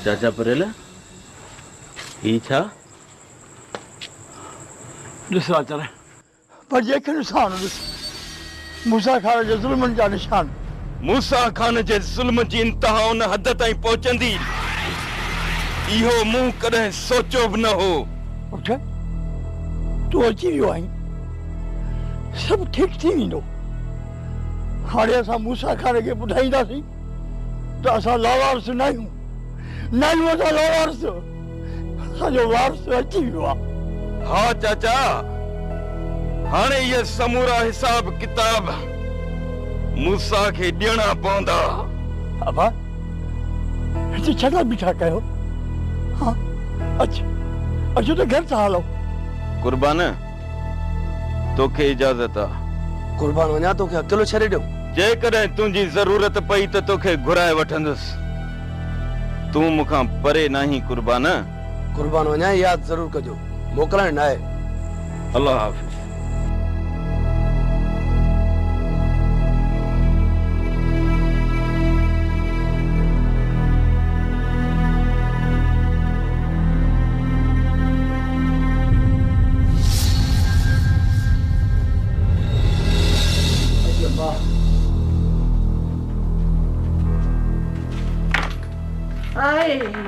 चाचा परेल ही छा ॾिसो चले पर जेके निशान ॾिस मूसा खान जे ज़ुल्मनि जा निशान मूसा खान जे ज़ुल्म जी इंतहा उन हद ताईं पहुचंदी इहो मूं कॾहिं सोचियो बि न हो। उठ तूं अची वियो आहीं सभु ठीकु थी वेंदो। हाणे असां मूसा खान खे ॿुधाईंदासीं त असां लावारस न आहियूं असां लावारस असांजो वारस अची वियो आहे। हा चाचा हाणे ये समूरा हिसाब किताब मूसा खे ॾियणा पवंदा। अबा हिते छॾा बीठा कयो हाँ अचो त घर सां हलो। कुर्बान तोखे इजाज़त आहे। कुर्बान वञा तोखे अकेलो छॾे ॾियो। जेकॾहिं तुंहिंजी ज़रूरत पई त तोखे घुराए वठंदुसि। तूं मूंखां परे नाही कुर्बान। कुर्बान वञा यादि ज़रूर कजो मोकिलण न आहे। अल्लाह हाफ़िज़।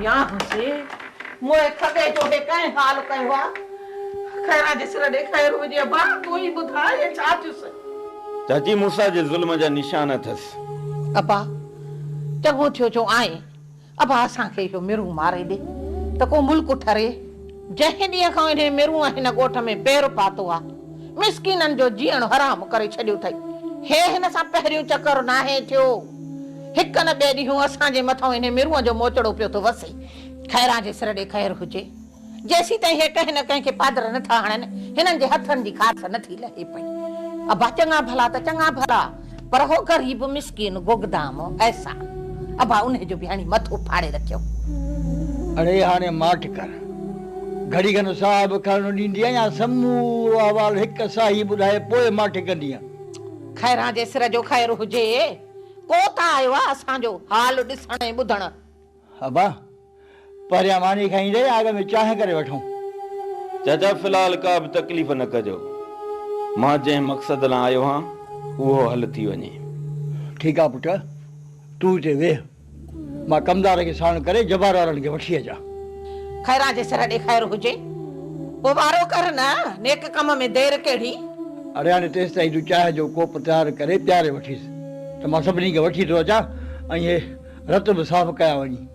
यहाँ से मोए खगे जो है कहीं हाल कहीं हुआ खैरा जिसरे देखा हो जे बा तू ही बुधा ये चाचुस चाची मूसा जे ज़ुल्म जा निशान अथस। अबा चगो थियो जो आए अबा असा के यो मेरू मारे दे त को मुल्क ठरे जहे दी खां ने मेरू हिन गोठ में पैर पातो आ मिस्किनन जो जीण हराम करे छडियो थई हे हिन सा पहरियो चक्कर ना है थियो हिक न बे दी असा जे मथो इने मेरू जो मोचड़ो पियो तो वसे खैरा जे सिर दे खैर हुजे जैसी तई हे कह न कह के पादर न था हणन हिनन जे हथन जी खास न थी लहे पई। अब चंगा भला त चंगा भला पर हो गरीब मिस्किन गोगदाम ऐसा अब उन्हें जो बिहानी मथो फाड़े रखियो। अरे हाने माठ कर घड़ी खन साहब करण ॾींदी या समूरो अहवाल हिक साही ॿुधाए पोइ माठ कंदी। खैरा जे सिर जो खैर हुजे को ता आयो आ असांजो हाल ॾिसण ऐं ॿुधण। अबा परियां मानी खाई रे आगे में चाह करे वठूं। चाचा फिलहाल का बि तकलीफ़ न कजो मां जंहिं मक़सद लाइ आयो हां उहो हल थी वञे। ठीकु आहे पुट तूं हिते वेह मां कमदार खे साण करे जबार वारनि खे वठी अचां। खैरा जे सिर ॾे खैर हुजे पोइ वारो कर न नेक कम में देर कहिड़ी। अरे हाणे तेसि ताईं तूं चाह जो कोप तयारु करे प्यारे वठीस त मां सभिनी खे वठी थो अचां ऐं हे रत बि साफ़ कया वञी।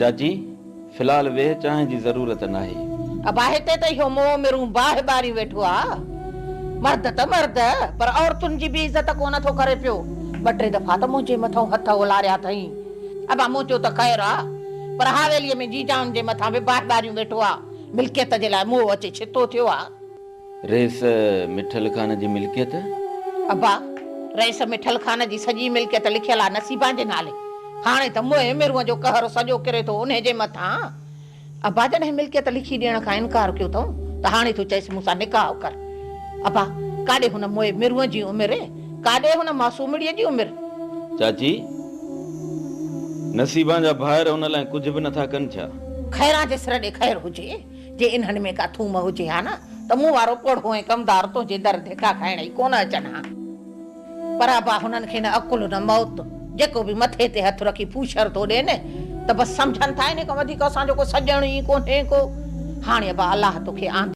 चाची फिलहाल वेह चांहि जी ज़रूरत नाहे। अब हिते त इहो मोह मिरूं बाहि बारी वेठो आ मर्द त मर्द पर औरतुनि जी बि इज़त कोन थो करे पियो। ॿ टे दफ़ा त मुंहिंजे मथां हथ उलारिया अथई अब मुंहिंजो त ख़ैर आहे पर हावेलीअ में जीजाउनि जे मथां बि बाहि बारियूं वेठो आहे मिल्कियत जे लाइ मोह अचे छितो थियो आहे। रेस मिठल खान जी मिल्कियत अबा रेस मिठल खान जी सॼी मिल्कियत लिखियल आहे नसीबा जे नाले। हाणे त मोए मिरूअ जो कहर सॼो किरे थो उन जे मथां। अबा जॾहिं मिल्कियत लिखी ॾियण खां इनकार कयो अथऊं त हाणे तूं चइसि मूंसां निकाह कर। अबा काॾे हुन मोए मिरूअ जी उमिरि काॾे हुन मासूमिड़ीअ जी उमिरि। चाची नसीबा जा ॿाहिरि हुन लाइ कुझु बि नथा कनि छा। खैरा जे सिर ॾे खैर हुजे जे इन्हनि में का थूम हुजे हा न त मूं वारो पोढ़ो ऐं कमदार तुंहिंजे दर धिका खाइण ई कोन अचनि हा पर अबा हुननि खे न अकुल न मौत जेको बि मथे ते हथ रखी पूछर थो ॾे न त बसि सम्झनि था इन खां वधीक असांजो को सॼण ई कोन्हे को। हाणे अबा अलाह तोखे आंदी